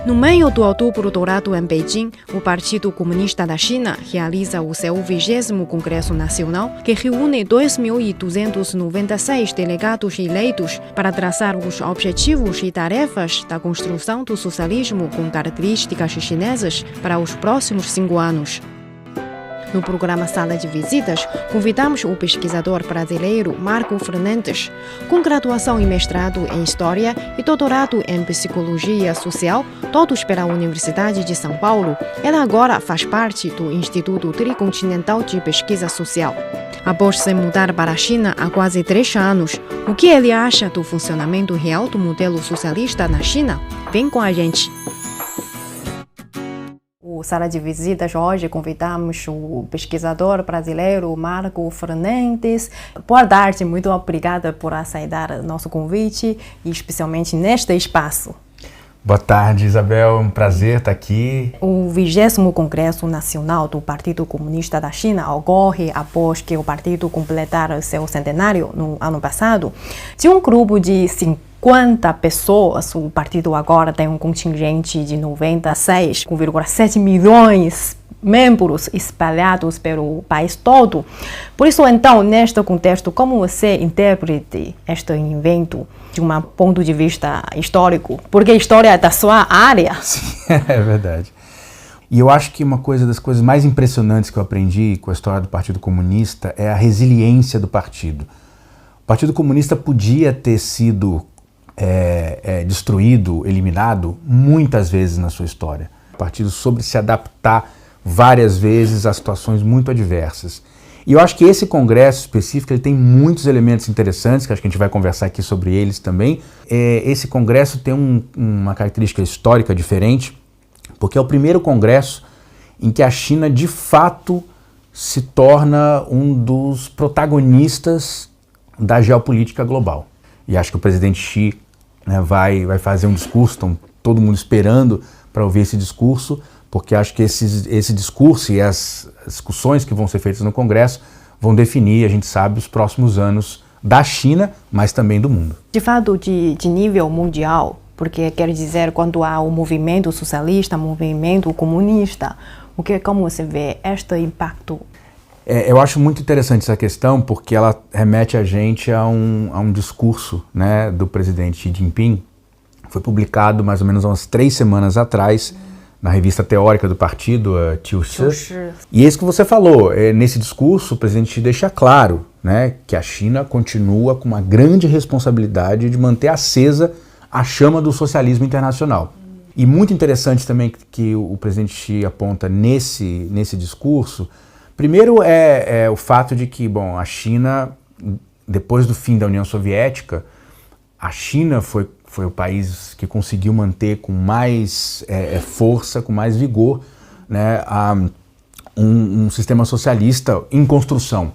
No meio do Outubro Dourado em Beijing, o Partido Comunista da China realiza o seu 20º Congresso Nacional, que reúne 2.296 delegados eleitos para traçar os objetivos e tarefas da construção do socialismo com características chinesas para os próximos 5 anos. No programa Sala de Visitas, convidamos o pesquisador brasileiro Marco Fernandes, com graduação e mestrado em História e doutorado em Psicologia Social, todos pela Universidade de São Paulo. Ele agora faz parte do Instituto Tricontinental de Pesquisa Social. Após se mudar para a China há quase 3 anos, o que ele acha do funcionamento real do modelo socialista na China? Vem com a gente! O Sala de Visitas hoje convidamos o pesquisador brasileiro Marco Fernandes. Boa tarde, muito obrigada por aceitar nosso convite, e especialmente neste espaço. Boa tarde, Isabel, é um prazer estar aqui. O 20º Congresso Nacional do Partido Comunista da China ocorre após que o partido completar seu centenário no ano passado. De um grupo de 50 pessoas, o partido agora tem um contingente de 96,7 milhões de membros espalhados pelo país todo. Por isso, então, neste contexto, como você interpreta este evento de um ponto de vista histórico? Porque a história é da sua área. Sim, é verdade. E eu acho que uma das coisas mais impressionantes que eu aprendi com a história do Partido Comunista é a resiliência do partido. O Partido Comunista podia ter sido destruído, eliminado muitas vezes na sua história. O partido soube se adaptar várias vezes a situações muito adversas. E eu acho que esse congresso específico ele tem muitos elementos interessantes, que acho que a gente vai conversar aqui sobre eles também. Esse congresso tem uma característica histórica diferente, porque é o primeiro congresso em que a China de fato se torna um dos protagonistas da geopolítica global. E acho que o presidente Xi vai fazer um discurso, estão todo mundo esperando para ouvir esse discurso, porque acho que esse discurso e as discussões que vão ser feitas no Congresso vão definir, a gente sabe, os próximos anos da China, mas também do mundo. De fato, de nível mundial, porque quer dizer, quando há o movimento socialista, movimento comunista, como você vê este impacto? Eu acho muito interessante essa questão, porque ela remete a gente a um discurso, do presidente Xi Jinping. Foi publicado mais ou menos umas 3 semanas atrás, na revista teórica do partido, Qiushi. E é isso que você falou. Nesse discurso, o presidente Xi deixa claro que a China continua com uma grande responsabilidade de manter acesa a chama do socialismo internacional. E muito interessante também que o presidente Xi aponta nesse discurso, primeiro é o fato de que, a China, depois do fim da União Soviética, a China foi o país que conseguiu manter com mais força, com mais vigor, um sistema socialista em construção.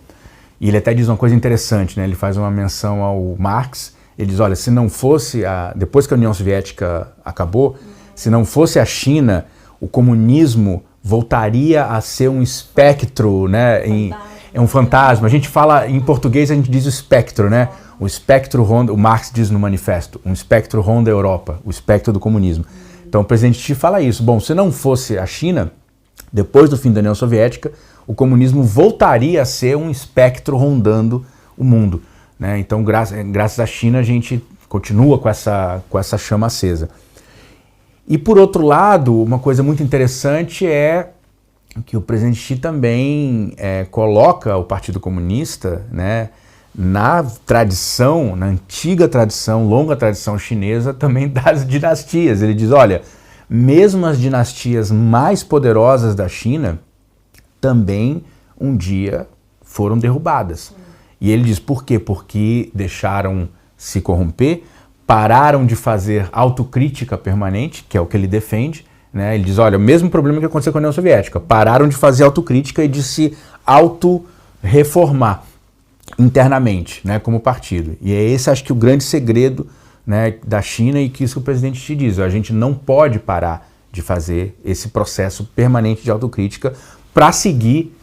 E ele até diz uma coisa interessante, ele faz uma menção ao Marx, ele diz, olha, se não fosse, depois que a União Soviética acabou, se não fosse a China, o comunismo voltaria a ser um espectro, é um fantasma. A gente fala, em português a gente diz o espectro, o espectro ronda, o Marx diz no manifesto, um espectro ronda a Europa, o espectro do comunismo. Então o presidente Xi fala isso. Se não fosse a China, depois do fim da União Soviética, o comunismo voltaria a ser um espectro rondando o mundo. Então, graças à China, a gente continua com essa chama acesa. E por outro lado, uma coisa muito interessante é que o presidente Xi também coloca o Partido Comunista, na tradição, na antiga tradição, longa tradição chinesa também das dinastias. Ele diz, olha, mesmo as dinastias mais poderosas da China também um dia foram derrubadas. E ele diz, por quê? Porque deixaram se corromper, pararam de fazer autocrítica permanente, que é o que ele defende, Ele diz, olha, o mesmo problema que aconteceu com a União Soviética, pararam de fazer autocrítica e de se auto-reformar internamente, como partido. E é esse, acho que, o grande segredo da China, e que isso que o presidente Xi diz, a gente não pode parar de fazer esse processo permanente de autocrítica para seguir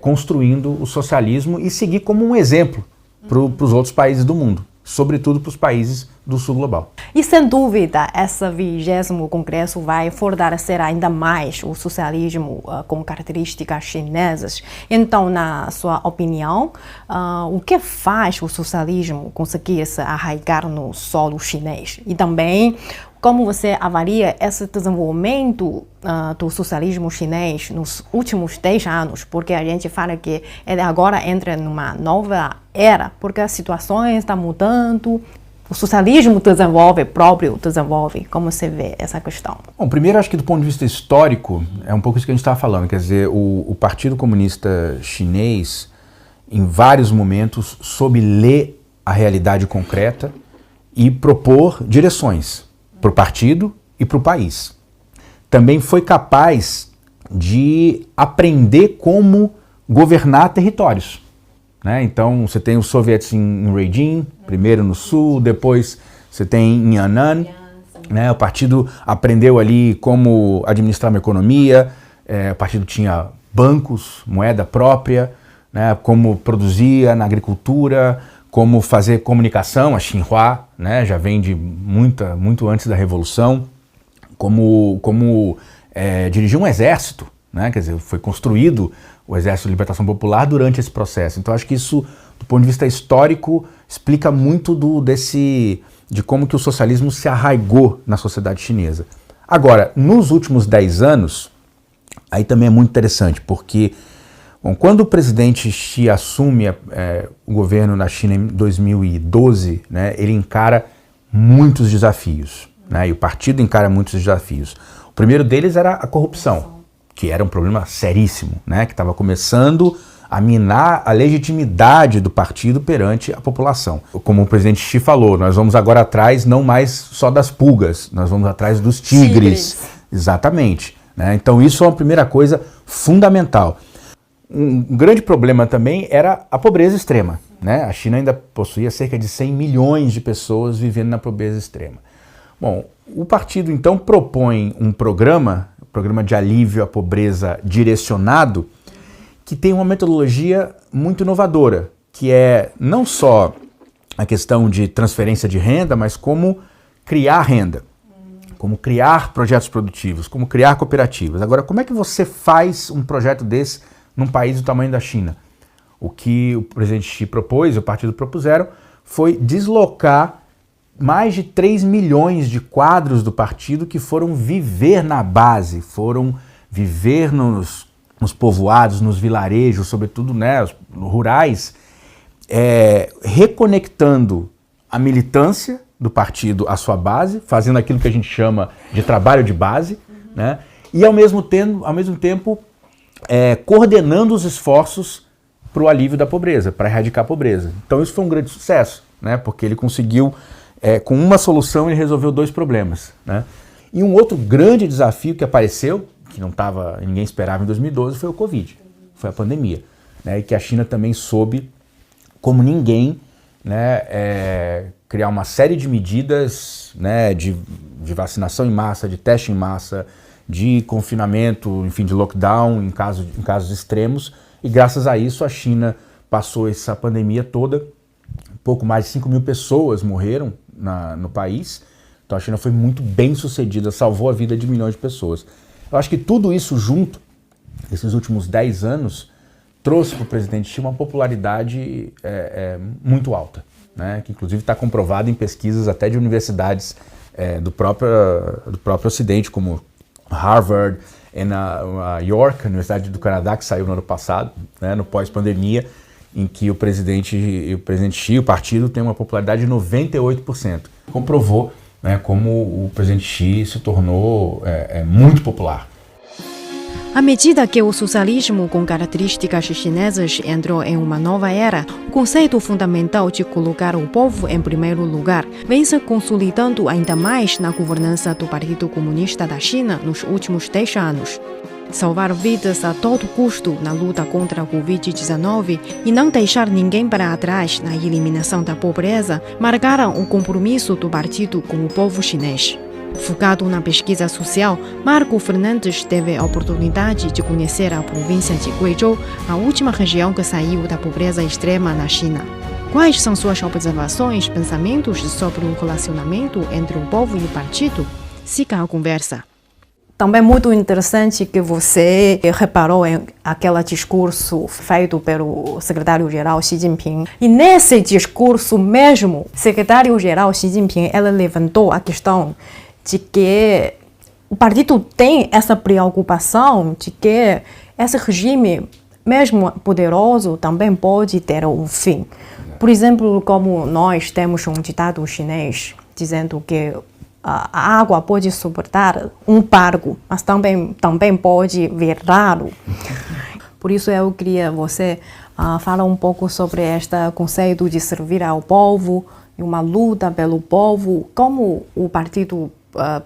construindo o socialismo e seguir como um exemplo para os outros países do mundo. sobretudo para os países do sul global. E sem dúvida, esse 20º Congresso vai fortalecer ainda mais o socialismo com características chinesas. Então, na sua opinião, o que faz o socialismo conseguir se arraigar no solo chinês? E também, como você avalia esse desenvolvimento do socialismo chinês nos últimos 10 anos? Porque a gente fala que ele agora entra numa nova era, porque as situações estão mudando, o socialismo desenvolve. Como você vê essa questão? Bom, primeiro, acho que do ponto de vista histórico, é um pouco isso que a gente estava falando. Quer dizer, o Partido Comunista Chinês, em vários momentos, soube ler a realidade concreta e propor direções para o partido e para o país. Também foi capaz de aprender como governar territórios, né? Então, você tem os soviets em Beijing, primeiro no sul, depois você tem em Yan'an, né? O partido aprendeu ali como administrar uma economia, o partido tinha bancos, moeda própria, né? Como produzia na agricultura, como fazer comunicação, a Xinhua, né? Já vem de muito antes da Revolução, como dirigir um exército, né? Quer dizer, foi construído o Exército de Libertação Popular durante esse processo. Então, acho que isso, do ponto de vista histórico, explica muito de como que o socialismo se arraigou na sociedade chinesa. Agora, nos últimos 10 anos, aí também é muito interessante, porque quando o presidente Xi assume o governo na China em 2012, né, ele encara muitos desafios, né, e o partido encara muitos desafios. O primeiro deles era a corrupção, que era um problema seríssimo, né, que estava começando a minar a legitimidade do partido perante a população. Como o presidente Xi falou, nós vamos agora atrás não mais só das pulgas, nós vamos atrás dos tigres. Exatamente, né? Então isso é uma primeira coisa fundamental. Um grande problema também era a pobreza extrema, né? A China ainda possuía cerca de 100 milhões de pessoas vivendo na pobreza extrema. Bom, o partido então propõe um programa de alívio à pobreza direcionado, que tem uma metodologia muito inovadora, que é não só a questão de transferência de renda, mas como criar renda, como criar projetos produtivos, como criar cooperativas. Agora, como é que você faz um projeto desse num país do tamanho da China? O que o presidente Xi propôs, o partido propuseram, foi deslocar mais de 3 milhões de quadros do partido que foram viver na base, foram viver nos povoados, nos vilarejos, sobretudo, né, os rurais, reconectando a militância do partido à sua base, fazendo aquilo que a gente chama de trabalho de base, né, e ao mesmo tempo coordenando os esforços para o alívio da pobreza, para erradicar a pobreza. Então isso foi um grande sucesso, né, porque ele conseguiu, com uma solução, ele resolveu 2 problemas, né. E um outro grande desafio que apareceu, que ninguém esperava em 2012, foi o Covid, foi a pandemia, né, e que a China também soube, como ninguém, né, criar uma série de medidas, né, de vacinação em massa, de teste em massa, de confinamento, enfim, de lockdown em casos extremos, e graças a isso a China passou essa pandemia toda, pouco mais de 5 mil pessoas morreram no país, então a China foi muito bem sucedida, salvou a vida de milhões de pessoas. Eu acho que tudo isso junto, esses últimos 10 anos, trouxe para o presidente Xi uma popularidade muito alta, né? Que inclusive está comprovado em pesquisas até de universidades do próprio Ocidente, como Harvard e a York, a Universidade do Canadá, que saiu no ano passado, né, no pós-pandemia, em que o presidente Xi, o partido, tem uma popularidade de 98%. Comprovou, né, como o presidente Xi se tornou muito popular. À medida que o socialismo com características chinesas entrou em uma nova era, o conceito fundamental de colocar o povo em primeiro lugar vem se consolidando ainda mais na governança do Partido Comunista da China nos últimos 10 anos. Salvar vidas a todo custo na luta contra a Covid-19 e não deixar ninguém para trás na eliminação da pobreza marcaram o compromisso do partido com o povo chinês. Focado na pesquisa social, Marco Fernandes teve a oportunidade de conhecer a província de Guizhou, a última região que saiu da pobreza extrema na China. Quais são suas observações, pensamentos sobre o relacionamento entre o povo e o partido? Siga a conversa. Também muito interessante que você reparou em aquele discurso feito pelo secretário-geral Xi Jinping. E nesse discurso mesmo, o secretário-geral Xi Jinping ele levantou a questão de que o partido tem essa preocupação de que esse regime, mesmo poderoso, também pode ter um fim. Por exemplo, como nós temos um ditado chinês dizendo que a água pode suportar um barco, mas também pode virá-lo. Por isso eu queria você falar um pouco sobre este conceito de servir ao povo, e uma luta pelo povo, como o partido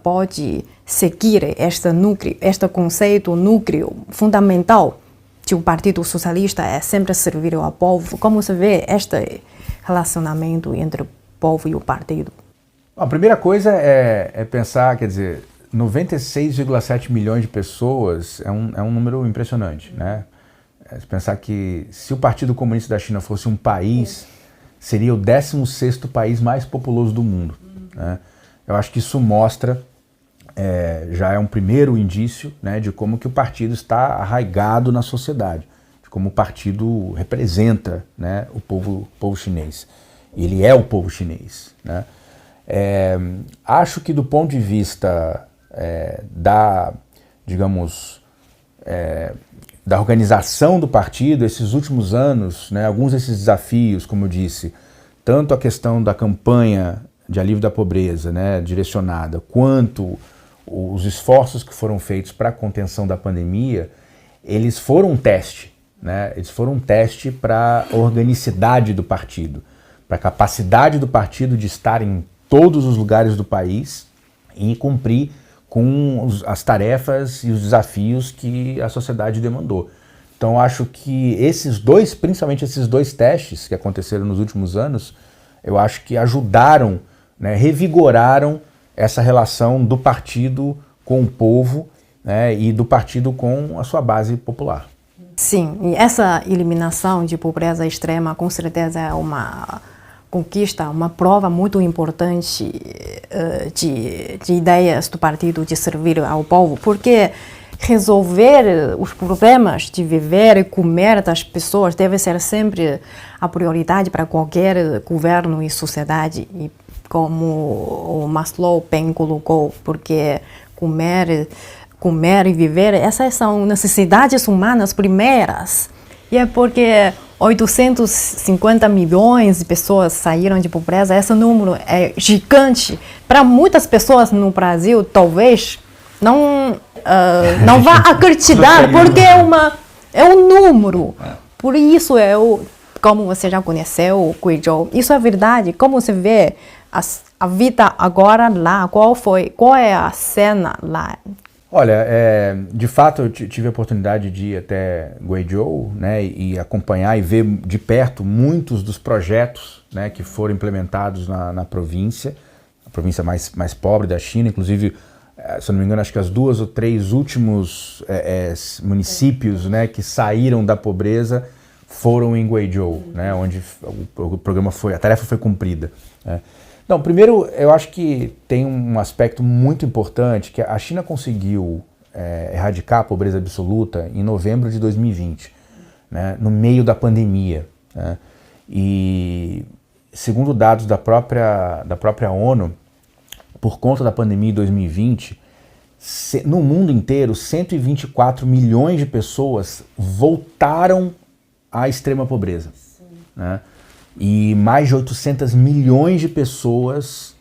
pode seguir este conceito núcleo fundamental de um partido socialista é sempre servir ao povo. Como você vê este relacionamento entre o povo e o partido? A primeira coisa é pensar, quer dizer, 96,7 milhões de pessoas é um número impressionante, né? Se pensar que se o Partido Comunista da China fosse um país, seria o 16º país mais populoso do mundo, né? Eu acho que isso mostra, já é um primeiro indício, né, de como que o partido está arraigado na sociedade, de como o partido representa, né, o povo chinês. Ele é o povo chinês, né? Acho que do ponto de vista da organização do partido, esses últimos anos, né, alguns desses desafios, como eu disse, tanto a questão da campanha de alívio da pobreza, né, direcionada, quanto os esforços que foram feitos para a contenção da pandemia, eles foram um teste, né? Eles foram um teste para a organicidade do partido, para a capacidade do partido de estar em todos os lugares do país e cumprir com as tarefas e os desafios que a sociedade demandou. Então acho que principalmente esses dois testes que aconteceram nos últimos anos, eu acho que ajudaram, né, revigoraram essa relação do partido com o povo, né, e do partido com a sua base popular. Sim, e essa eliminação de pobreza extrema com certeza é uma conquista, uma prova muito importante de ideias do partido de servir ao povo, porque resolver os problemas de viver e comer das pessoas deve ser sempre a prioridade para qualquer governo e sociedade. E como o Maslow bem colocou, porque comer e viver, essas são necessidades humanas primeiras. E é porque 850 milhões de pessoas saíram de pobreza, esse número é gigante. Para muitas pessoas no Brasil, talvez não vá acreditar, porque é um número. Por isso, como você já conheceu Guizhou, isso é verdade. Como você vê a vida agora lá, qual é a cena lá? Olha, de fato eu tive a oportunidade de ir até Guizhou, né, e acompanhar e ver de perto muitos dos projetos, né, que foram implementados na província, a província mais pobre da China. Inclusive, se eu não me engano, acho que as 2 ou 3 últimos municípios, né, que saíram da pobreza foram em Guizhou, né, onde a tarefa foi cumprida, né. Não, primeiro, eu acho que tem um aspecto muito importante, que a China conseguiu erradicar a pobreza absoluta em novembro de 2020, né, no meio da pandemia, né, e segundo dados da própria ONU, por conta da pandemia em 2020, no mundo inteiro, 124 milhões de pessoas voltaram à extrema pobreza, né? E mais de 800 milhões de pessoas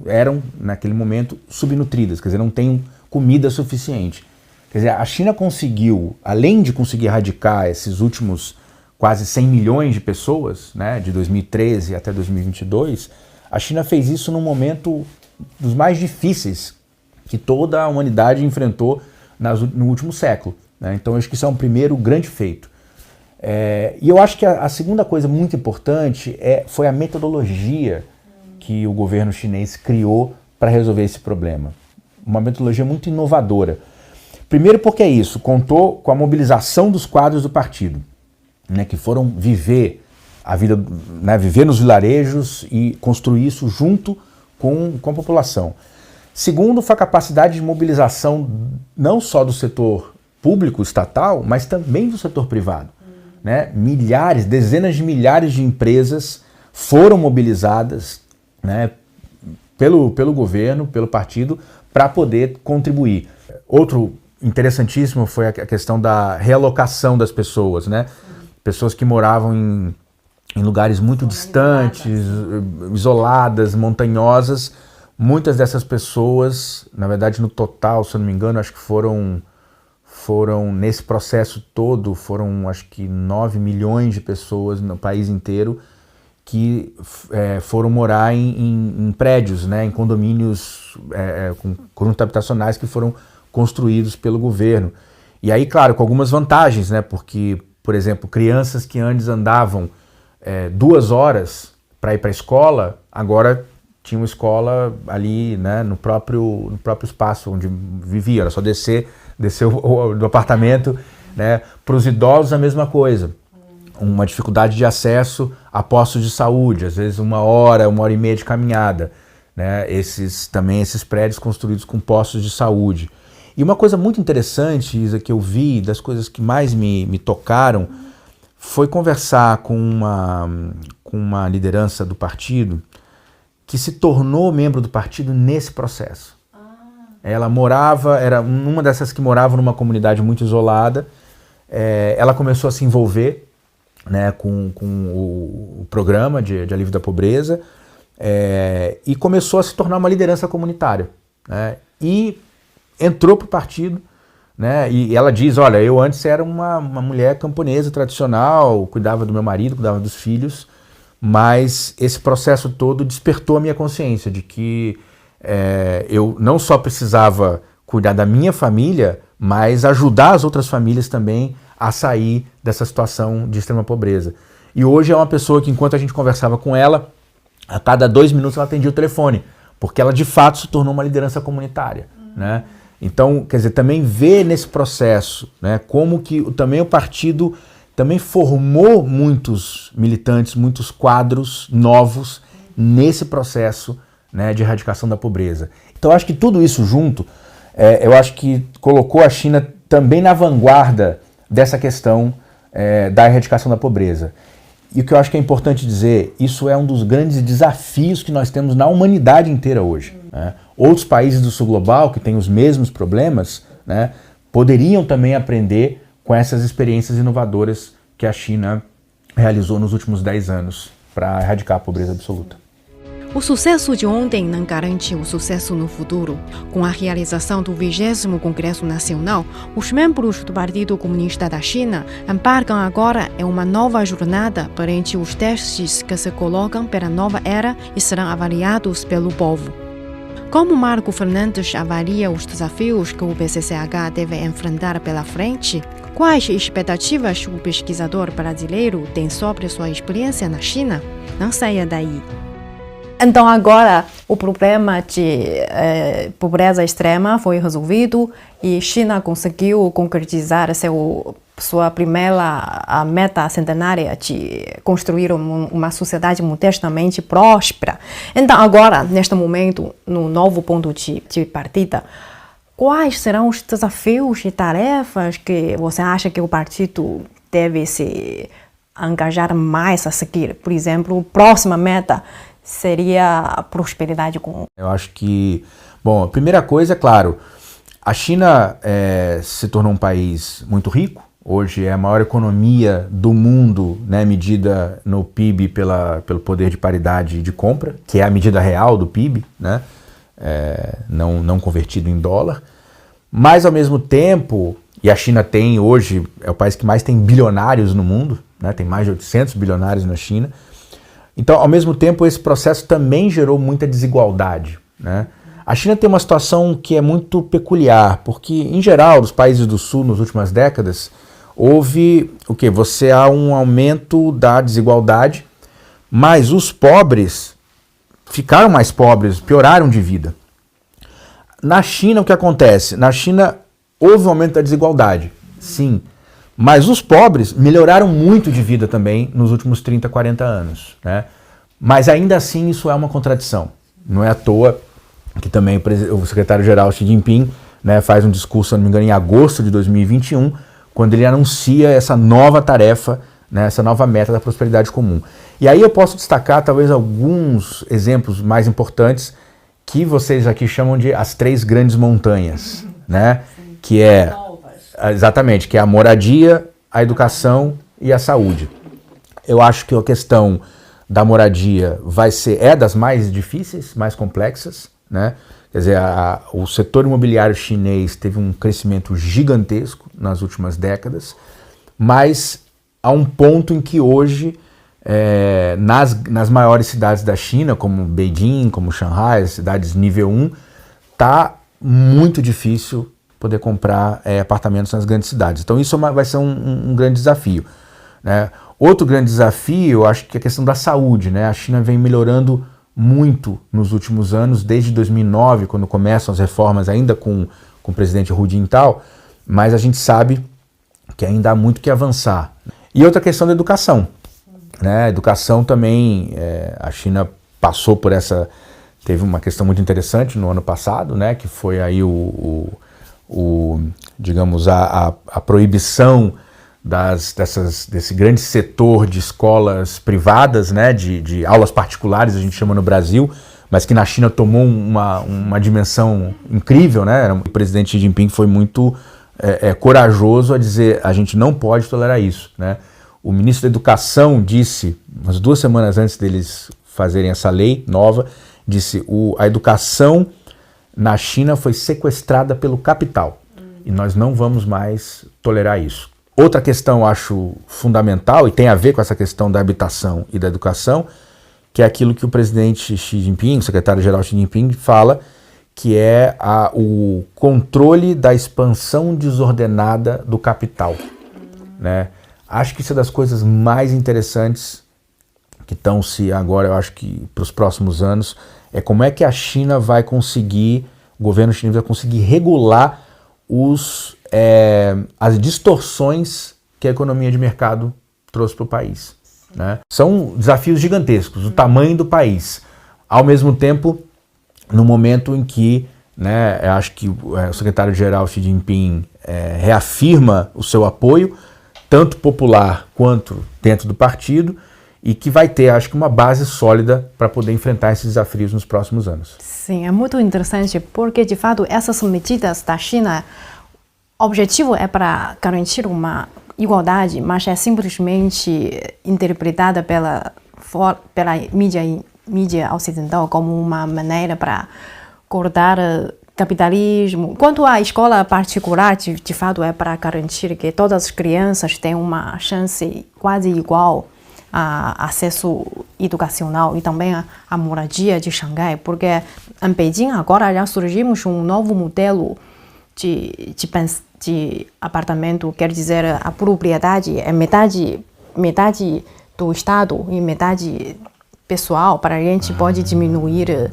eram, naquele momento, subnutridas, quer dizer, não tem comida suficiente. Quer dizer, a China conseguiu, além de conseguir erradicar esses últimos quase 100 milhões de pessoas, né, de 2013 até 2022, a China fez isso num momento dos mais difíceis que toda a humanidade enfrentou no último século, né? Então, acho que isso é um primeiro grande feito. E eu acho que a segunda coisa muito importante foi a metodologia que o governo chinês criou para resolver esse problema. Uma metodologia muito inovadora. Primeiro porque contou com a mobilização dos quadros do partido, né, que foram viver a vida, né, viver nos vilarejos e construir isso junto com a população. Segundo, foi a capacidade de mobilização não só do setor público, estatal, mas também do setor privado. Né? Milhares, dezenas de milhares de empresas foram mobilizadas, né, pelo governo, pelo partido, para poder contribuir. Outro interessantíssimo foi a questão da realocação das pessoas, né? Pessoas que moravam em lugares muito distantes, isoladas, montanhosas. Muitas dessas pessoas, na verdade, no total, se eu não me engano, acho que foram nesse processo todo, foram acho que 9 milhões de pessoas no país inteiro que foram morar em prédios, né, em condomínios com conjuntos habitacionais que foram construídos pelo governo. E aí, claro, com algumas vantagens, né, porque, por exemplo, crianças que antes andavam 2 horas para ir para a escola, agora tinha uma escola ali, né, no próprio espaço onde vivia, era só descer do apartamento, né. Para os idosos a mesma coisa, uma dificuldade de acesso a postos de saúde, às vezes 1 hora, 1h30 de caminhada, né, esses prédios construídos com postos de saúde. E uma coisa muito interessante, Isa, que eu vi, das coisas que mais me tocaram, foi conversar com uma liderança do partido que se tornou membro do partido nesse processo. Ela era uma dessas que morava numa comunidade muito isolada. Ela começou a se envolver, né, com o programa de alívio da pobreza e começou a se tornar uma liderança comunitária, né, e entrou para o partido, né, e ela diz, olha, eu antes era uma mulher camponesa tradicional, cuidava do meu marido, cuidava dos filhos, mas esse processo todo despertou a minha consciência de que eu não só precisava cuidar da minha família, mas ajudar as outras famílias também a sair dessa situação de extrema pobreza. E hoje é uma pessoa que, enquanto a gente conversava com ela, a cada 2 minutos ela atendia o telefone, porque ela de fato se tornou uma liderança comunitária, né? Então, quer dizer, também ver nesse processo, né, como que também o partido também formou muitos militantes, muitos quadros novos nesse processo, né, de erradicação da pobreza. Então, eu acho que tudo isso junto, eu acho que colocou a China também na vanguarda dessa questão da erradicação da pobreza. E o que eu acho que é importante dizer, isso é um dos grandes desafios que nós temos na humanidade inteira hoje, né? Outros países do sul global que têm os mesmos problemas, né, poderiam também aprender com essas experiências inovadoras que a China realizou nos últimos 10 anos para erradicar a pobreza absoluta. O sucesso de ontem não garante o sucesso no futuro. Com a realização do 20º Congresso Nacional, os membros do Partido Comunista da China embarcam agora em uma nova jornada perante os testes que se colocam pela nova era e serão avaliados pelo povo. Como Marco Fernandes avalia os desafios que o PCCH deve enfrentar pela frente? Quais expectativas o pesquisador brasileiro tem sobre sua experiência na China? Não saia daí. Então agora o problema de pobreza extrema foi resolvido e China conseguiu concretizar sua primeira meta centenária de construir uma sociedade modestamente próspera. Então agora, neste momento, no novo ponto de partida, quais serão os desafios e tarefas que você acha que o partido deve se engajar mais a seguir? Por exemplo, a próxima meta seria a prosperidade comum. Eu acho que, bom, a primeira coisa, é claro, a China se tornou um país muito rico, hoje é a maior economia do mundo, né, medida no PIB pelo poder de paridade de compra, que é a medida real do PIB, né, não convertido em dólar, mas ao mesmo tempo, e a China tem hoje, é o país que mais tem bilionários no mundo, né, tem mais de 800 bilionários na China. Então, ao mesmo tempo, esse processo também gerou muita desigualdade, né? A China tem uma situação que é muito peculiar, porque, em geral, nos países do Sul, nas últimas décadas, houve o quê? Há um aumento da desigualdade, mas os pobres ficaram mais pobres, pioraram de vida. Na China, o que acontece? Na China, houve um aumento da desigualdade, sim, Mas os pobres melhoraram muito de vida também nos últimos 30, 40 anos, né? Mas ainda assim isso é uma contradição. Não é à toa que também o secretário-geral Xi Jinping, né, faz um discurso, se não me engano, em agosto de 2021, quando ele anuncia essa nova tarefa, né, essa nova meta da prosperidade comum. E aí eu posso destacar talvez alguns exemplos mais importantes que vocês aqui chamam de as 3 grandes montanhas, né? Que é exatamente, que é a moradia, a educação e a saúde. Eu acho que a questão da moradia é das mais difíceis, mais complexas, né? Quer dizer, o setor imobiliário chinês teve um crescimento gigantesco nas últimas décadas, mas há um ponto em que hoje, nas maiores cidades da China, como Beijing, como Shanghai, as cidades nível 1, está muito difícil poder comprar apartamentos nas grandes cidades. Então isso vai ser um grande desafio, né? Outro grande desafio, eu acho que é a questão da saúde, né? A China vem melhorando muito nos últimos anos, desde 2009, quando começam as reformas, ainda com o presidente Hu Jintao, mas a gente sabe que ainda há muito que avançar. E outra questão da educação, né? A educação também, a China passou por teve uma questão muito interessante no ano passado, né? Que foi aí digamos, a proibição desse grande setor de escolas privadas, né, de aulas particulares, a gente chama no Brasil, mas que na China tomou uma dimensão incrível, né? O presidente Xi Jinping foi muito corajoso a dizer, a gente não pode tolerar isso, né? O ministro da Educação disse, umas 2 semanas antes deles fazerem essa lei nova, disse, a educação na China foi sequestrada pelo capital e nós não vamos mais tolerar isso. Outra questão, acho fundamental, e tem a ver com essa questão da habitação e da educação, que é aquilo que o presidente Xi Jinping, o secretário-geral Xi Jinping, fala, que é o controle da expansão desordenada do capital, né? Acho que isso é das coisas mais interessantes que estão agora, eu acho que para os próximos anos, é como é que a China vai conseguir, o governo chinês vai conseguir regular as distorções que a economia de mercado trouxe para o país, né? São desafios gigantescos, o tamanho do país. Ao mesmo tempo, no momento em que, né, eu acho que o secretário-geral Xi Jinping reafirma o seu apoio, tanto popular quanto dentro do partido, e que vai ter, acho que, uma base sólida para poder enfrentar esses desafios nos próximos anos. Sim, é muito interessante, porque, de fato, essas medidas da China, o objetivo é para garantir uma igualdade, mas é simplesmente interpretada pela mídia ocidental como uma maneira para cortar capitalismo. Quanto à escola particular, de fato, é para garantir que todas as crianças tenham uma chance quase igual a acesso educacional e também a moradia de Xangai, porque em Beijing agora já surgimos um novo modelo de apartamento, quer dizer, a propriedade é metade do Estado e metade pessoal, para a gente pode diminuir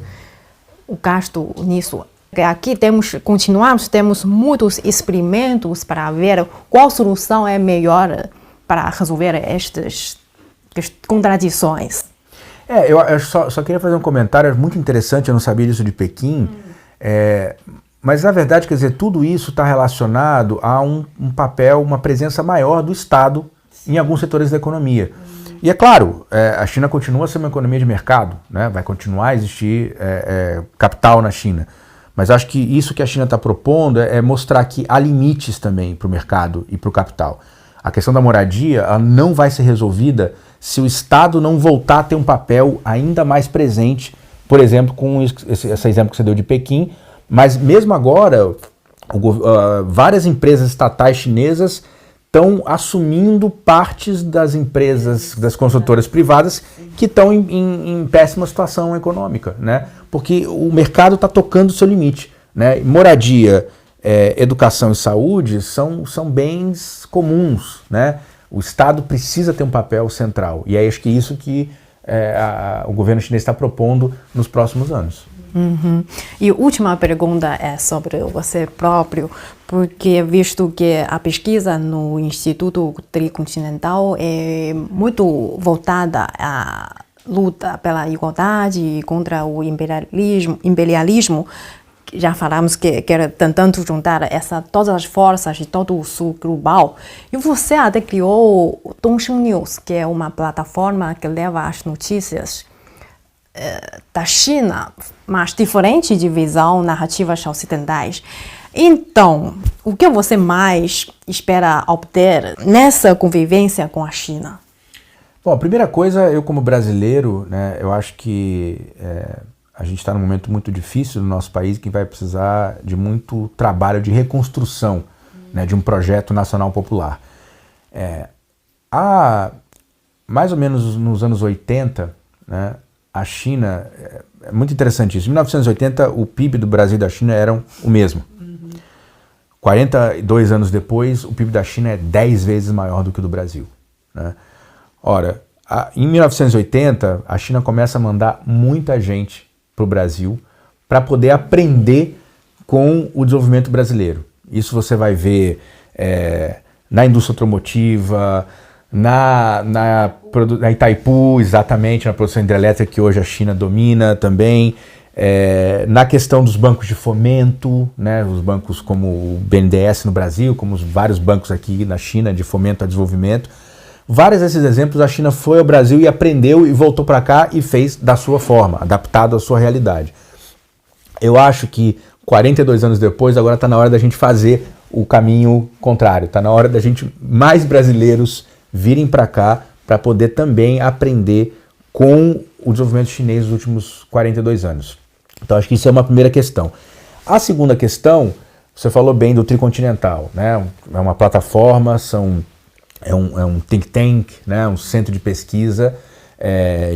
o gasto nisso. Aqui temos muitos experimentos para ver qual solução é melhor para resolver estas contradições. Eu só queria fazer um comentário muito interessante, eu não sabia disso de Pequim, mas na verdade, quer dizer, tudo isso está relacionado a um papel, uma presença maior do Estado em alguns setores da economia. E é claro, a China continua a ser uma economia de mercado, né? Vai continuar a existir capital na China, mas acho que isso que a China está propondo é mostrar que há limites também para o mercado e para o capital. A questão da moradia ela não vai ser resolvida se o Estado não voltar a ter um papel ainda mais presente, por exemplo, com esse exemplo que você deu de Pequim, mas mesmo agora, várias empresas estatais chinesas estão assumindo partes das empresas, das construtoras privadas que estão em péssima situação econômica, né? Porque o mercado está tocando o seu limite, né? Moradia, educação e saúde são bens comuns, né? O Estado precisa ter um papel central e acho que isso que o governo chinês está propondo nos próximos anos. Uhum. E a última pergunta é sobre você próprio, porque visto que a pesquisa no Instituto Tricontinental é muito voltada à luta pela igualdade e contra o imperialismo, já falamos que quer tentando juntar todas as forças de todo o sul global. E você até criou o Dongsheng News, que é uma plataforma que leva as notícias da China, mas diferente de visão narrativas ocidentais. Então, o que você mais espera obter nessa convivência com a China? Bom, a primeira coisa, eu como brasileiro, né, eu acho que a gente está num momento muito difícil no nosso país que vai precisar de muito trabalho de reconstrução, né, de um projeto nacional popular. Mais ou menos nos anos 80, né, a China, é muito interessante isso, em 1980 o PIB do Brasil e da China eram o mesmo. 42 anos depois, o PIB da China é 10 vezes maior do que o do Brasil, né? Ora, em 1980, a China começa a mandar muita gente para o Brasil para poder aprender com o desenvolvimento brasileiro. Isso você vai ver na indústria automotiva, na Itaipu, exatamente, na produção hidrelétrica que hoje a China domina também, na questão dos bancos de fomento, né, os bancos como o BNDES no Brasil, como os vários bancos aqui na China de fomento a desenvolvimento. Vários desses exemplos a China foi ao Brasil e aprendeu e voltou para cá e fez da sua forma, adaptado à sua realidade. Eu acho que 42 anos depois, agora está na hora da gente fazer o caminho contrário. Está na hora da gente, mais brasileiros, virem para cá para poder também aprender com o desenvolvimento chinês nos últimos 42 anos. Então acho que isso é uma primeira questão. A segunda questão, você falou bem do Tricontinental, né? É uma plataforma, é um think tank, né? Um centro de pesquisa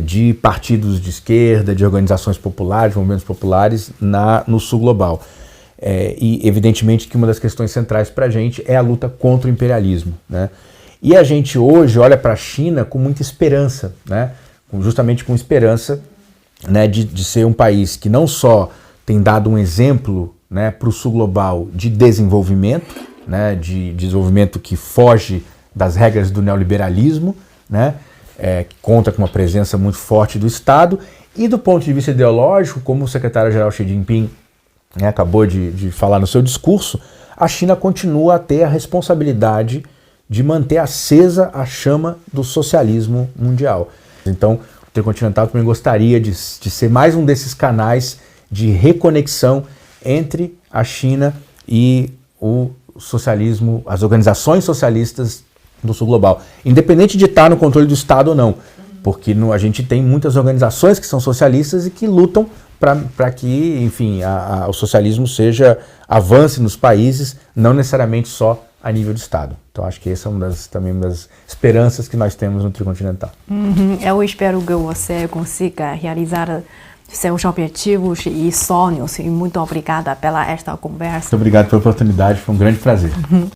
de partidos de esquerda, de organizações populares, de movimentos populares no sul global. E evidentemente que uma das questões centrais para a gente é a luta contra o imperialismo, né? E a gente hoje olha para a China com muita esperança, né? Justamente com esperança, né, de ser um país que não só tem dado um exemplo, né, para o sul global de desenvolvimento, né, de desenvolvimento que foge das regras do neoliberalismo, né, que conta com uma presença muito forte do Estado, e do ponto de vista ideológico, como o secretário-geral Xi Jinping, né, acabou de falar no seu discurso, a China continua a ter a responsabilidade de manter acesa a chama do socialismo mundial. Então, o Tricontinental também gostaria de ser mais um desses canais de reconexão entre a China e o socialismo, as organizações socialistas do sul global, independente de estar no controle do Estado ou não, porque a gente tem muitas organizações que são socialistas e que lutam para que, enfim, o socialismo avance nos países, não necessariamente só a nível de Estado. Então acho que essa é também uma das esperanças que nós temos no Tricontinental. Eu espero que você consiga realizar seus objetivos e sonhos, e muito obrigada pela esta conversa. Muito obrigado pela oportunidade, foi um grande prazer.